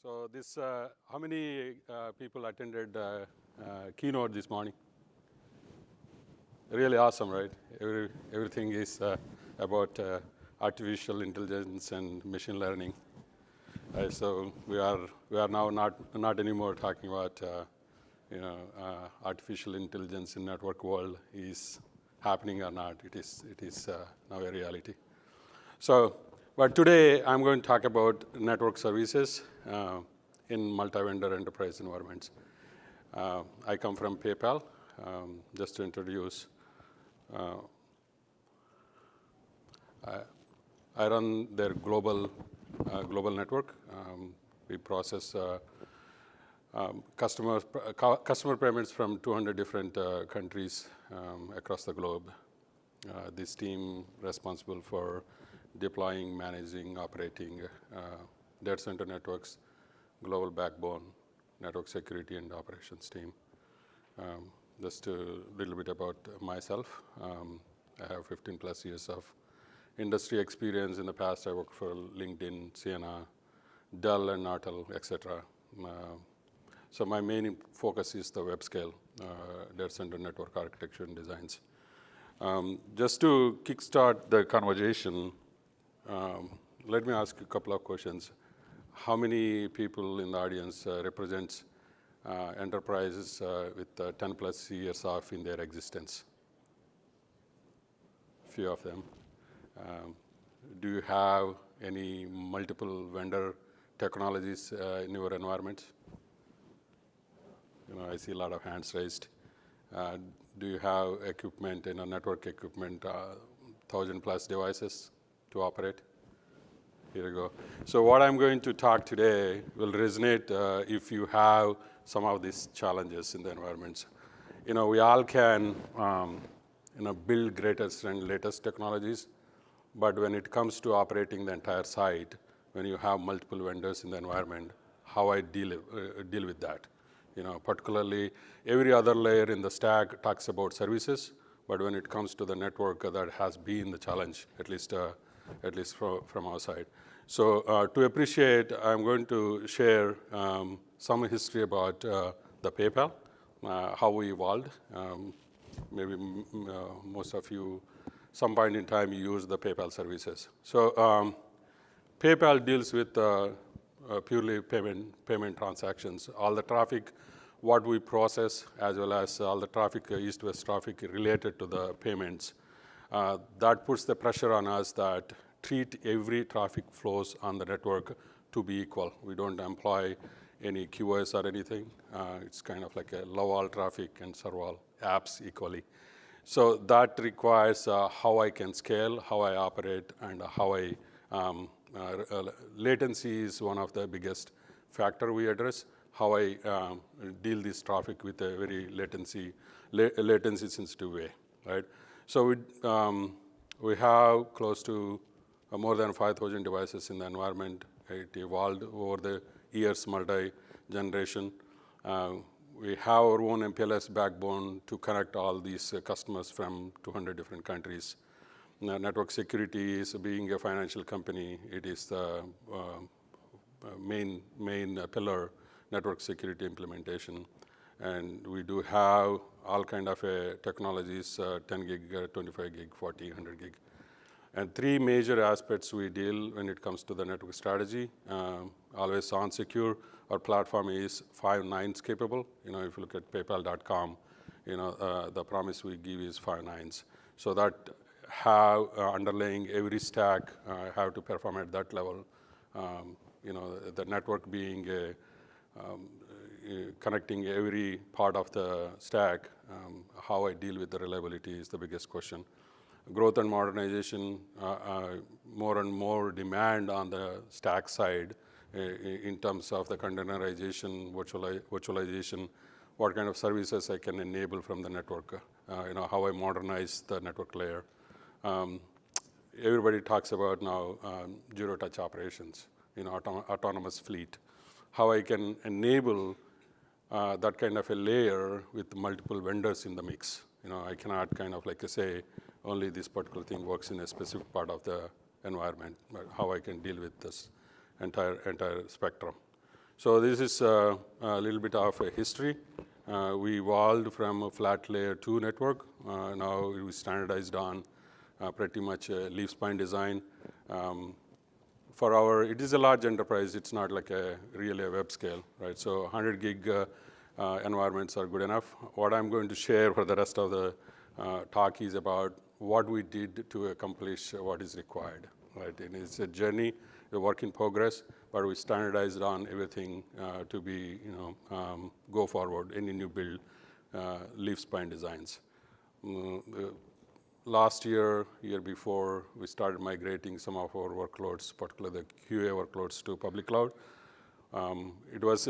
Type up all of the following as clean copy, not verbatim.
So this, how many people attended keynote this morning? Really awesome, right? Everything is about artificial intelligence and machine learning. So we are now not anymore talking about artificial intelligence in network world is happening or not. It is now a reality. So, but today I'm going to talk about network services in multi-vendor enterprise environments. I come from PayPal. Just to introduce, I run their global network. We process customer payments from 200 different countries across the globe. This team responsible for deploying, managing, operating data center networks, global backbone, network security, and operations team. Just a little bit about myself. I have 15 plus years of industry experience. In the past, I worked for LinkedIn, Ciena, Dell, and Nortel, et cetera. So my main focus is the web scale data center network architecture and designs. Just to kickstart the conversation, let me ask a couple of questions. How many people in the audience represents enterprises with 10 plus years of in their existence? Few of them. Do you have any multiple vendor technologies in your environment? I see a lot of hands raised. Do you have equipment, network equipment, 1,000 plus devices to operate? Here we go. So what I'm going to talk today will resonate if you have some of these challenges in the environments. We all can build greatest and latest technologies, but when it comes to operating the entire site, when you have multiple vendors in the environment, how I deal with that. Particularly every other layer in the stack talks about services, but when it comes to the network, that has been the challenge, at least from our side. So to appreciate, I'm going to share some history about the PayPal, how we evolved. Maybe most of you, some point in time, you use the PayPal services. So PayPal deals with purely payment transactions. All the traffic, what we process, as well as all the traffic, east-west traffic related to the payments, that puts the pressure on us that treat every traffic flows on the network to be equal. We don't employ any QoS or anything. It's kind of like a love all traffic and serve all apps equally. So that requires how I can scale, how I operate, and how I latency is one of the biggest factor we address. How I deal this traffic with a very latency sensitive way, right? So we have close to more than 5,000 devices in the environment. It evolved over the years, multi-generation. We have our own MPLS backbone to connect all these customers from 200 different countries. Network security is being a financial company. It is the main pillar, network security implementation. And we do have all kind of technologies, 10 gig, 25 gig, 40, 100 gig. And three major aspects we deal when it comes to the network strategy. Always on secure. Our platform is 5 nines capable. If you look at paypal.com, the promise we give is 5 nines. So that have underlying every stack have to perform at that level. The network being connecting every part of the stack, how I deal with the reliability is the biggest question. Growth and modernization, more and more demand on the stack side in terms of the containerization, virtualization, what kind of services I can enable from the network, how I modernize the network layer. Everybody talks about now zero-touch operations, autonomous fleet. How I can enable that kind of a layer with multiple vendors in the mix. I cannot kind of like say only this particular thing works in a specific part of the environment, but how I can deal with this entire spectrum. So this is a little bit of a history. We evolved from a flat layer 2 network. Now we standardized on pretty much a leaf spine design. It is a large enterprise. It's not like really a web scale, right? So 100 gig environments are good enough. What I'm going to share for the rest of the talk is about what we did to accomplish what is required, right? And it's a journey, a work in progress, but we standardized on everything to be, go forward, any new build, leaf spine designs. Last year before, we started migrating some of our workloads, particularly the QA workloads, to public cloud. It was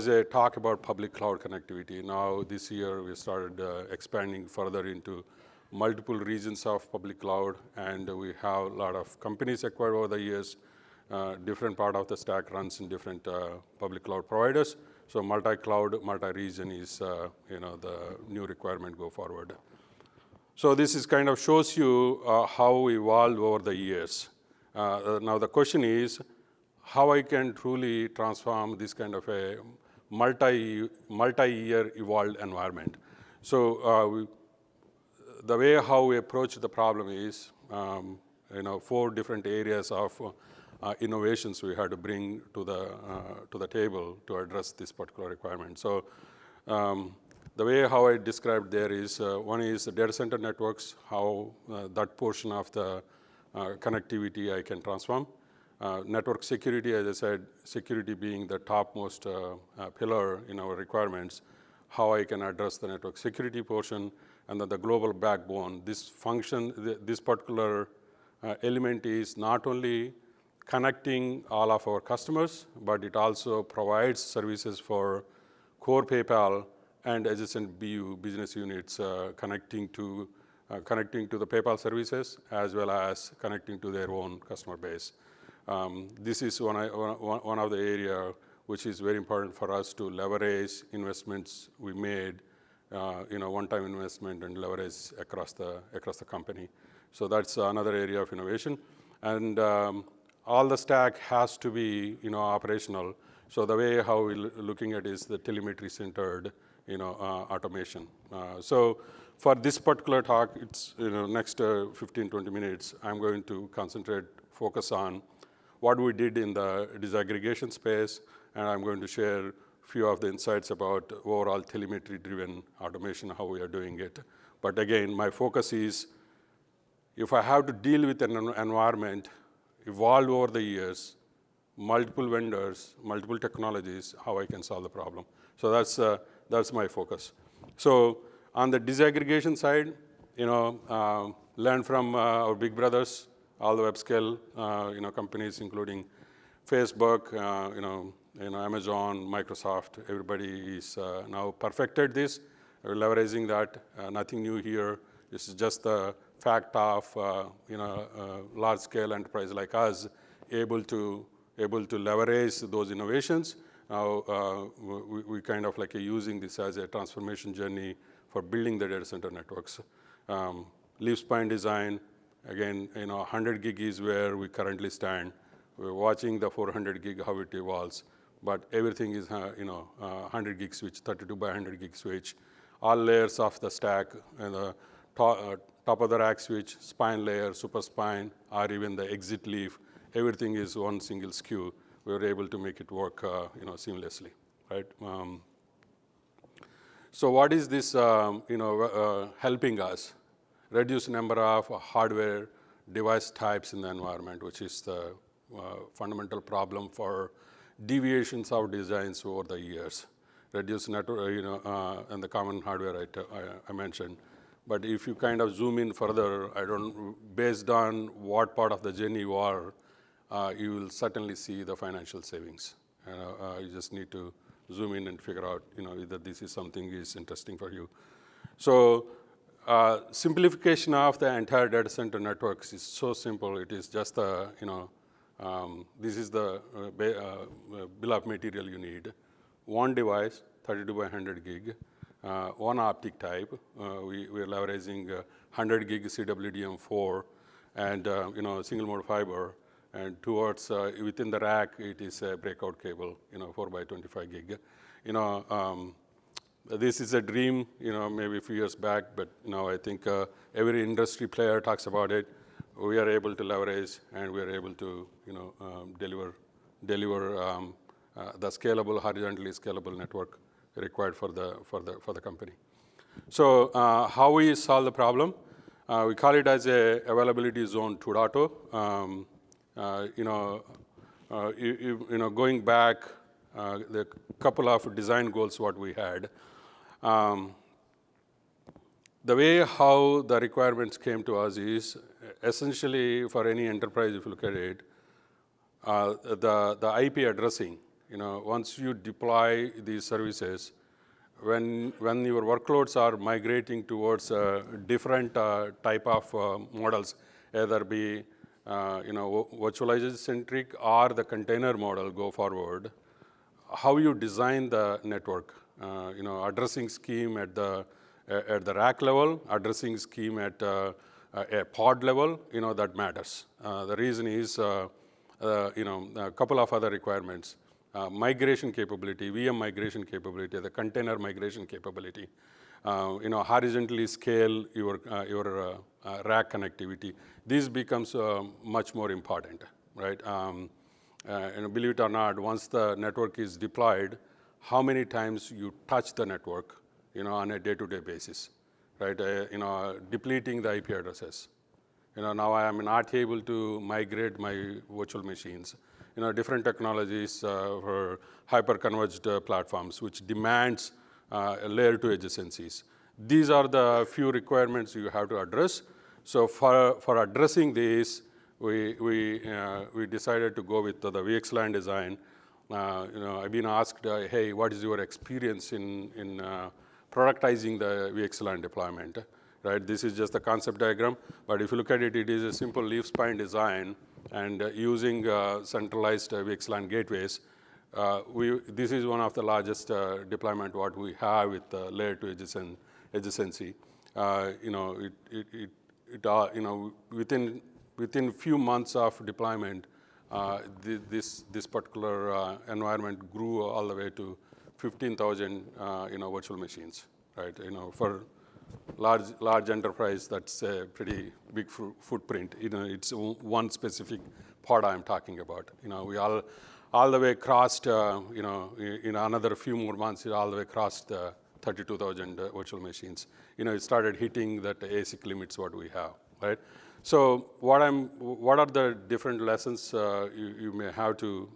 a talk about public cloud connectivity. Now this year we started expanding further into multiple regions of public cloud, and we have a lot of companies acquired over the years. Different part of the stack runs in different public cloud providers. So multi-cloud, multi-region is the new requirement go forward. So this is kind of shows you how we evolved over the years. Now the question is, how I can truly transform this kind of a multi-year evolved environment. So the way how we approach the problem is, 4 different areas of innovations we had to bring to the table to address this particular requirement. So the way how I described there is, one is the data center networks, how that portion of the connectivity I can transform. Network security, as I said, security being the topmost pillar in our requirements, how I can address the network security portion, and then the global backbone. This function, this particular element is not only connecting all of our customers, but it also provides services for core PayPal and adjacent BU, business units, connecting to the PayPal services, as well as connecting to their own customer base. This is one of the area which is very important for us to leverage investments we made, one-time investment and leverage across the company. So that's another area of innovation. And all the stack has to be, operational. So the way how we're looking at is the telemetry-centered, automation. So for this particular talk, it's, next 15, 20 minutes, I'm going to focus on what we did in the disaggregation space, and I'm going to share a few of the insights about overall telemetry-driven automation, how we are doing it. But again, my focus is, if I have to deal with an environment evolved over the years, multiple vendors, multiple technologies, how I can solve the problem. So that's my focus. So on the disaggregation side, learn from our big brothers, all the web scale, companies, including Facebook, Amazon, Microsoft. Everybody is now perfected this. We're leveraging that. Nothing new here. This is just the fact of large scale enterprise like us able to leverage those innovations. Now we kind of like using this as a transformation journey for building the data center networks. Leaf spine design, again, 100 gig is where we currently stand. We're watching the 400 gig, how it evolves, but everything is 100 gig switch, 32 by 100 gig switch. All layers of the stack, and the top of the rack switch, spine layer, super spine, or even the exit leaf, everything is one single SKU. We were able to make it work seamlessly, right? So what is this helping us? Reduce number of hardware device types in the environment, which is the fundamental problem for deviations of designs over the years. Reduce network, and the common hardware I mentioned. But if you kind of zoom in further, based on what part of the journey you are, you will certainly see the financial savings. You just need to zoom in and figure out, whether this is something is interesting for you. So simplification of the entire data center networks is so simple. It is just this is the bill of material you need. One device, 32 by 100 gig, one optic type. We're leveraging 100 gig CWDM4 and single mode fiber. and towards within the rack, it is a breakout cable, 4 by 25 gig. This is a dream, maybe a few years back, but I think every industry player talks about it. We are able to leverage, and we are able to, deliver the scalable, horizontally scalable network required for the company. So how we solve the problem? We call it as a availability zone 2.0. Going back, the couple of design goals what we had. The way how the requirements came to us is essentially for any enterprise, if you look at it, the IP addressing. Once you deploy these services, when your workloads are migrating towards different type of models, either be virtualization centric or the container model go forward, how you design the network, addressing scheme at the rack level, addressing scheme at a pod level, that matters. The reason is, a couple of other requirements. Migration capability, VM migration capability, the container migration capability, horizontally scale your rack connectivity. This becomes much more important, right? Believe it or not, once the network is deployed, how many times you touch the network, on a day-to-day basis, right? Depleting the IP addresses. Now I am not able to migrate my virtual machines. Different technologies for hyper-converged platforms, which demands layer 2 adjacencies. These are the few requirements you have to address. So for addressing these, we decided to go with the VXLAN design. I've been asked, hey, what is your experience in productizing the VXLAN deployment? Right? This is just a concept diagram, but if you look at it, it is a simple leaf-spine design, and using centralized VXLAN gateways. This is one of the largest deployment what we have with layer 2 adjacency. Within few months of deployment, this particular environment grew all the way to 15,000 virtual machines, right? For large enterprise, that's a pretty big footprint. It's one specific pod I'm talking about. We all the way crossed, in another few more months, it all the way crossed 32,000 virtual machines. It started hitting that ASIC limits what we have, right? So what are the different lessons you may have to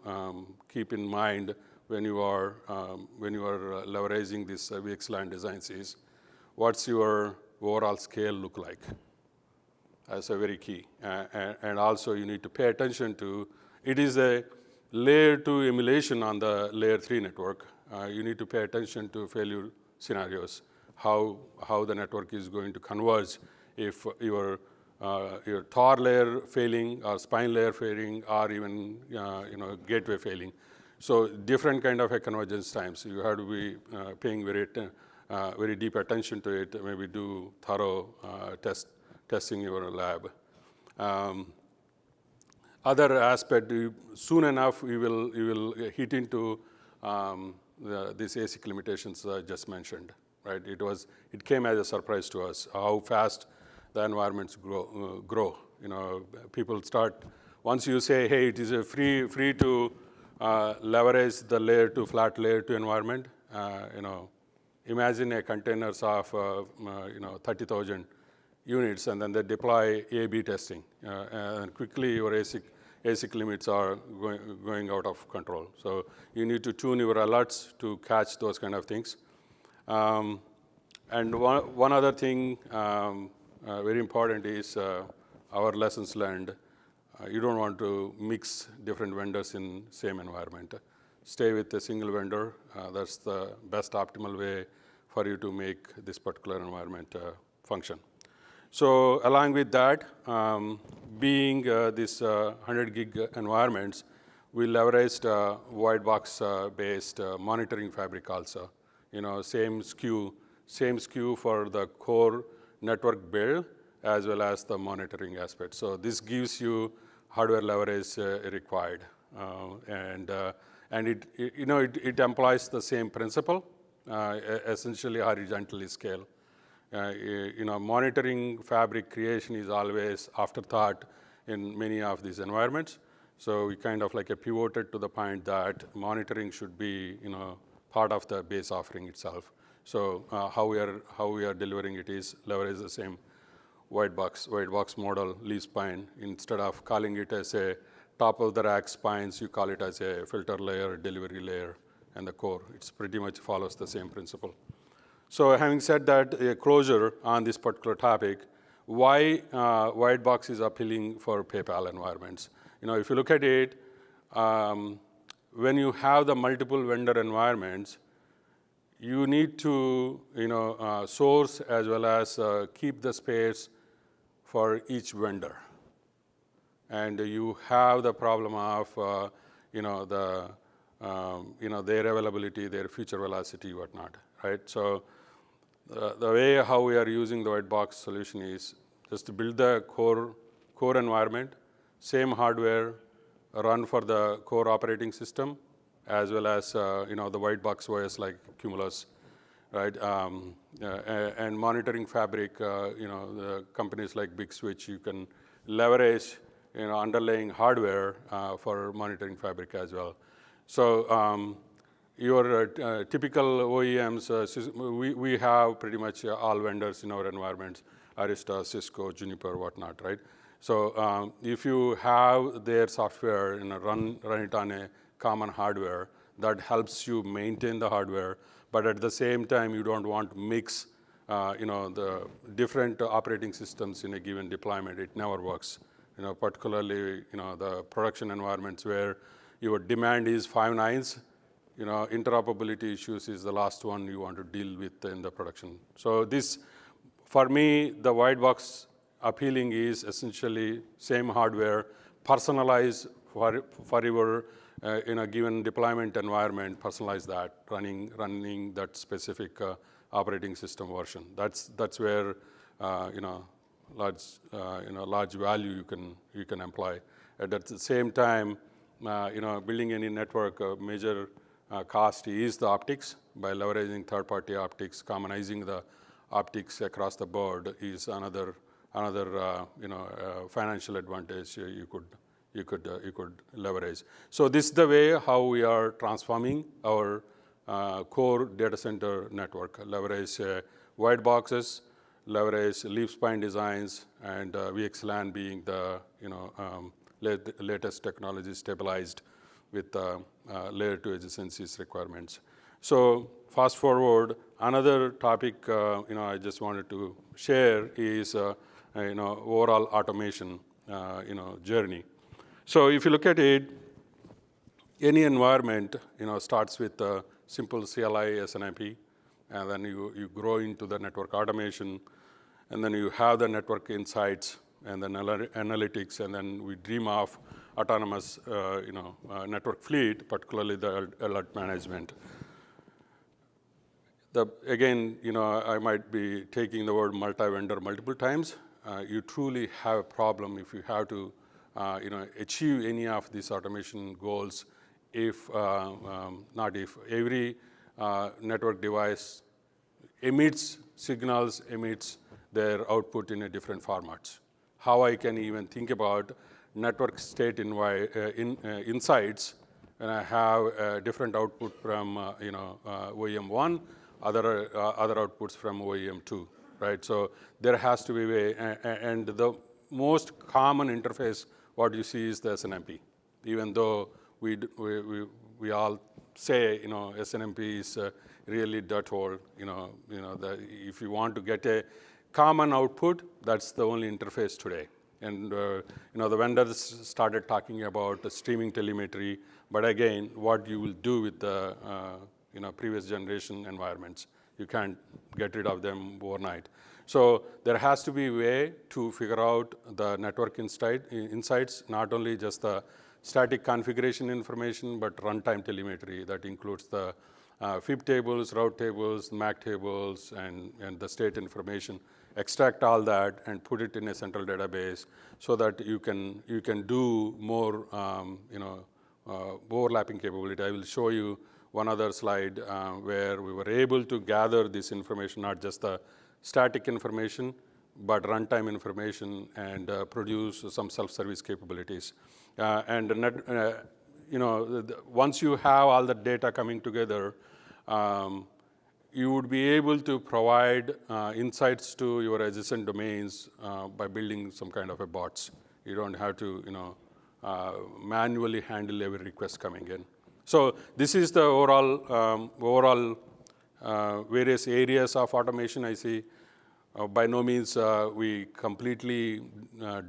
keep in mind when you are leveraging this VXLAN designs is, what's your overall scale look like? That's a very key. And also you need to pay attention to, it is a layer 2 emulation on the layer 3 network. You need to pay attention to failure scenarios, how the network is going to converge if your TOR layer failing or spine layer failing or even gateway failing. So different kind of a convergence times. You have to be paying very deep attention to it. Maybe do thorough testing your lab. Other aspect, soon enough you will hit into these ASIC limitations I just mentioned, right? It came as a surprise to us how fast the environments grow. People start, once you say, hey, it is a free to leverage the layer 2, flat layer 2 environment. Imagine a containers of 30,000 units, and then they deploy A/B testing, and quickly your ASIC limits are going out of control. So you need to tune your alerts to catch those kind of things. And one other thing very important is our lessons learned. You don't want to mix different vendors in same environment. Stay with a single vendor. That's the best optimal way for you to make this particular environment function. So along with that, being this 100 gig environments, we leveraged white box based monitoring fabric also. Same SKU for the core network build as well as the monitoring aspect. So this gives you hardware leverage required. And it employs the same principle, essentially horizontally scale. Monitoring fabric creation is always afterthought in many of these environments. So we kind of like pivoted to the point that monitoring should be, part of the base offering itself. So how we are delivering it is leverage the same white box model, leaf spine. Instead of calling it as a top of the rack spines, you call it as a filter layer, delivery layer, and the core. It's pretty much follows the same principle. So having said that, a closure on this particular topic, why white box is appealing for PayPal environments. If you look at it, when you have the multiple vendor environments, you need to source as well as keep the space for each vendor. And you have the problem of their availability, their feature velocity, whatnot, right? So the way how we are using the white box solution is just to build the core environment, same hardware, run for the core operating system, as well as the white box OS like Cumulus, right? And monitoring fabric, the companies like Big Switch, you can leverage underlying hardware for monitoring fabric as well. So your typical OEMs, we have pretty much all vendors in our environments, Arista, Cisco, Juniper, whatnot, right? So if you have their software, run it on a common hardware, that helps you maintain the hardware, but at the same time, you don't want to mix the different operating systems in a given deployment. It never works. Particularly the production environments where your demand is 5 nines, interoperability issues is the last one you want to deal with in the production. So this, for me, the white box appealing is essentially same hardware, personalized for your in a given deployment environment, personalize that, running that specific operating system version. That's where large value you can employ. And at the same time, building any network, major cost is the optics. By leveraging third-party optics, commonizing the optics across the board is another financial advantage you could leverage. So this is the way how we are transforming our core data center network. Leverage white boxes, leverage leaf spine designs, and VXLAN being the latest technology stabilized with layer 2 adjacencies requirements. So fast forward, another topic I just wanted to share is overall automation journey. So if you look at it, any environment starts with a simple CLI SNMP, and then you grow into the network automation, and then you have the network insights and then analytics, and then we dream of autonomous network fleet, particularly the alert management. Again, I might be taking the word multi-vendor multiple times. You truly have a problem if you have to achieve any of these automation goals if every network device emits signals, emits their output in a different formats. How I can even think about network state insights when I have a different output from OEM 1, other outputs from OEM 2, right? So there has to be a way, and the most common interface what you see is the SNMP. Even though we all say SNMP is really dirt hole, if you want to get a common output, that's the only interface today. And the vendors started talking about the streaming telemetry, but again, what you will do with the previous generation environments, you can't get rid of them overnight. So there has to be a way to figure out the network insights, not only just the static configuration information, but runtime telemetry that includes the FIB tables, route tables, MAC tables, and the state information. extract all that, and put it in a central database so that you can do more overlapping capability. I will show you one other slide where we were able to gather this information, not just the static information, but runtime information, and produce some self-service capabilities. Once you have all the data coming together, you would be able to provide insights to your adjacent domains by building some kind of a bots. You don't have to, manually handle every request coming in. So this is the overall various areas of automation I see. By no means we completely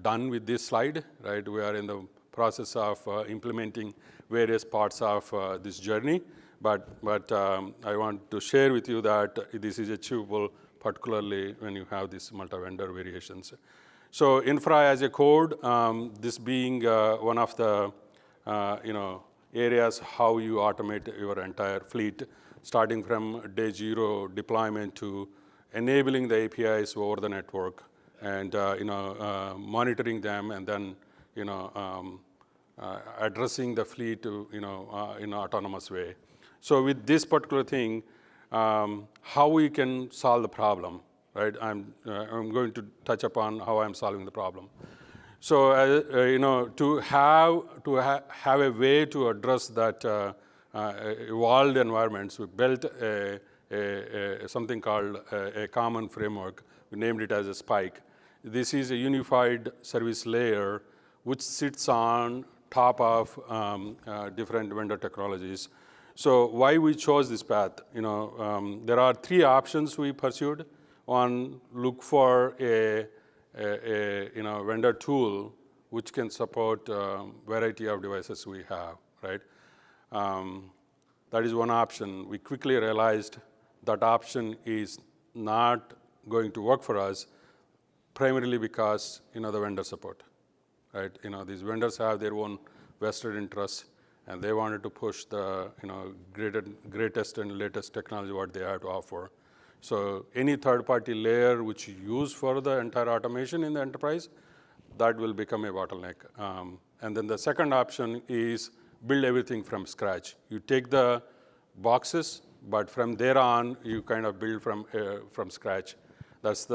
done with this slide, right? We are in the process of implementing various parts of this journey. But I want to share with you that this is achievable, particularly when you have these multi-vendor variations. So infra as a code, this being one of the areas how you automate your entire fleet, starting from day zero deployment to enabling the APIs over the network, and monitoring them, and then addressing the fleet in an autonomous way. So with this particular thing, how we can solve the problem, right? I'm going to touch upon how I'm solving the problem. So to have a way to address that evolved environments, we built something called a common framework. We named it as a Spike. This is a unified service layer which sits on top of different vendor technologies. So why we chose this path? There are three options we pursued. One, look for a vendor tool which can support variety of devices we have, right? That is one option. We quickly realized that option is not going to work for us, primarily because the vendor support, right? These vendors have their own vested interests, and they wanted to push the greatest and latest technology what they have to offer. So any third-party layer which you use for the entire automation in the enterprise, that will become a bottleneck. And then the second option is build everything from scratch. You take the boxes, but from there on, you kind of build from scratch. That's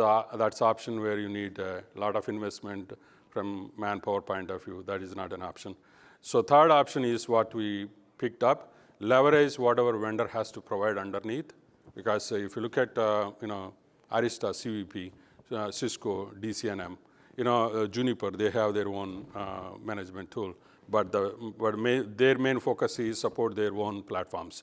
option where you need a lot of investment from manpower point of view. That is not an option. So third option is what we picked up, leverage whatever vendor has to provide underneath. Because if you look at Arista, CVP, Cisco, DCNM, Juniper, they have their own management tool. But their main focus is support their own platforms.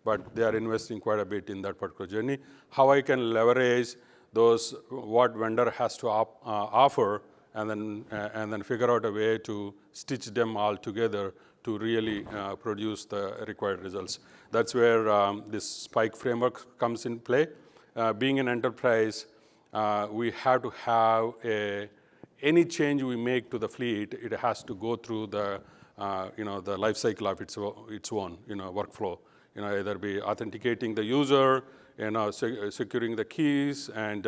But they are investing quite a bit in that particular journey. How I can leverage those, what vendor has to offer, and then figure out a way to stitch them all together to really produce the required results. That's where this Spike framework comes in play. Being an enterprise, we have to have any change we make to the fleet, it has to go through the the life cycle of its own workflow. Either be authenticating the user, securing the keys, and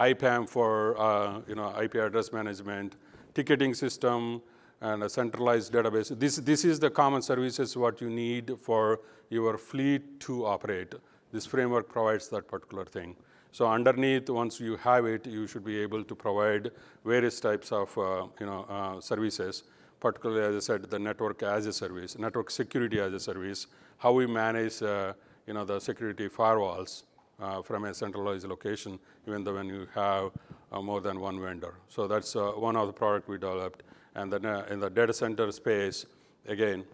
IPAM for IP address management, ticketing system, and a centralized database. This is the common services what you need for your fleet to operate. This framework provides that particular thing. So underneath, once you have it, you should be able to provide various types of services, particularly, as I said, the network as a service, network security as a service, how we manage the security firewalls from a centralized location, even though when you have more than one vendor. So that's one of the product we developed. And then in the data center space, again,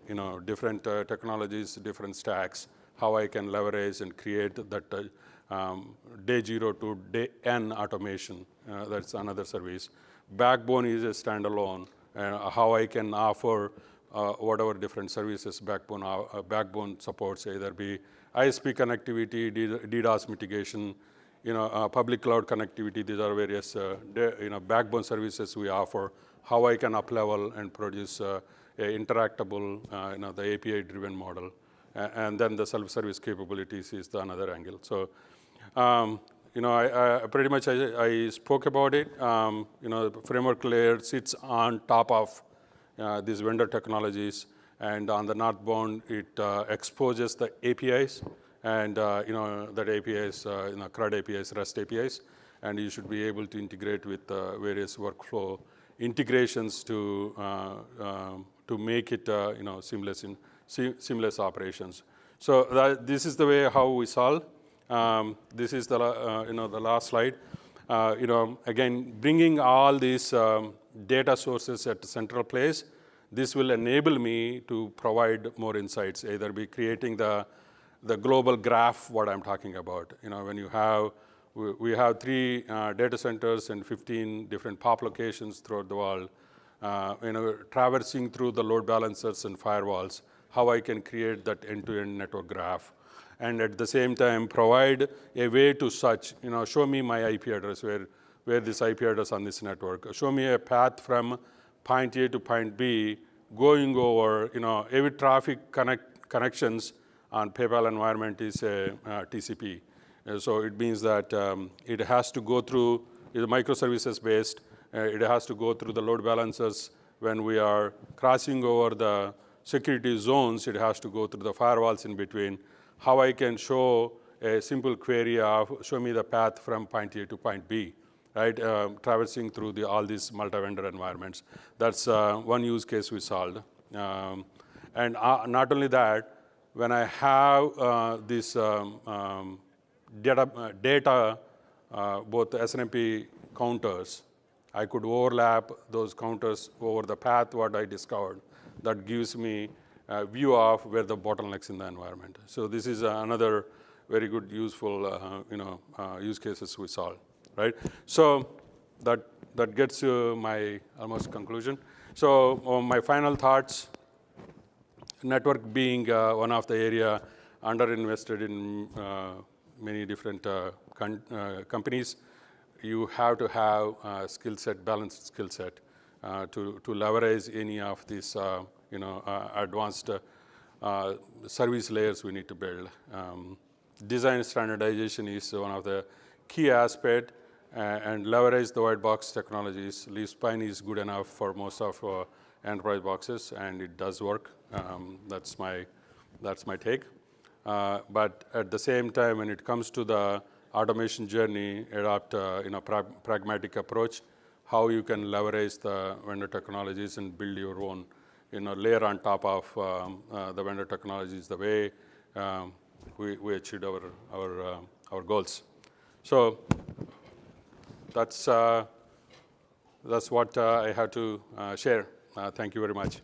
different technologies, different stacks, how I can leverage and create that day zero to day n automation. That's another service. Backbone is a standalone, and how I can offer whatever different services backbone supports, either be ISP connectivity, DDoS mitigation, public cloud connectivity. These are various backbone services we offer. How I can up-level and produce a interactable, the API-driven model. And then the self-service capabilities is the another angle. So, Pretty much I spoke about it. The framework layer sits on top of these vendor technologies, and on the northbound, it exposes the APIs, and that APIs, CRUD APIs, REST APIs, and you should be able to integrate with various workflow integrations to make it seamless operations. So this is the way how we solve. This is the the last slide. Again, bringing all these data sources at a central place, this will enable me to provide more insights, either be creating the global graph, what I'm talking about. When you have, we have 3 data centers and 15 different POP locations throughout the world, traversing through the load balancers and firewalls, how I can create that end-to-end network graph. And at the same time, provide a way to search, show me my IP address, where this IP address on this network. Show me a path from point A to point B, going over, every traffic connections on PayPal environment is a TCP. So it means that it has to go through, it's microservices based, it has to go through the load balancers. When we are crossing over the security zones, it has to go through the firewalls in between. How I can show a simple query of, show me the path from point A to point B, right? Traversing through all these multi-vendor environments. That's one use case we solved. And not only that, when I have this data, both SNMP counters, I could overlap those counters over the path what I discovered. That gives me a view of where the bottlenecks in the environment. So this is another very good, useful, use cases we solve, right? So that gets to my almost conclusion. So my final thoughts: network being one of the area underinvested in many different companies. You have to have a skill set, balanced skill set, to leverage any of these advanced service layers we need to build. Design standardization is one of the key aspects, and leverage the white box technologies. Leaf-spine is good enough for most of enterprise boxes, and it does work. That's my take. But at the same time, when it comes to the automation journey, adopt pragmatic approach, how you can leverage the vendor technologies and build your own layer on top of the vendor technologies, the way we achieved our goals. So that's what I have to share. Thank you very much.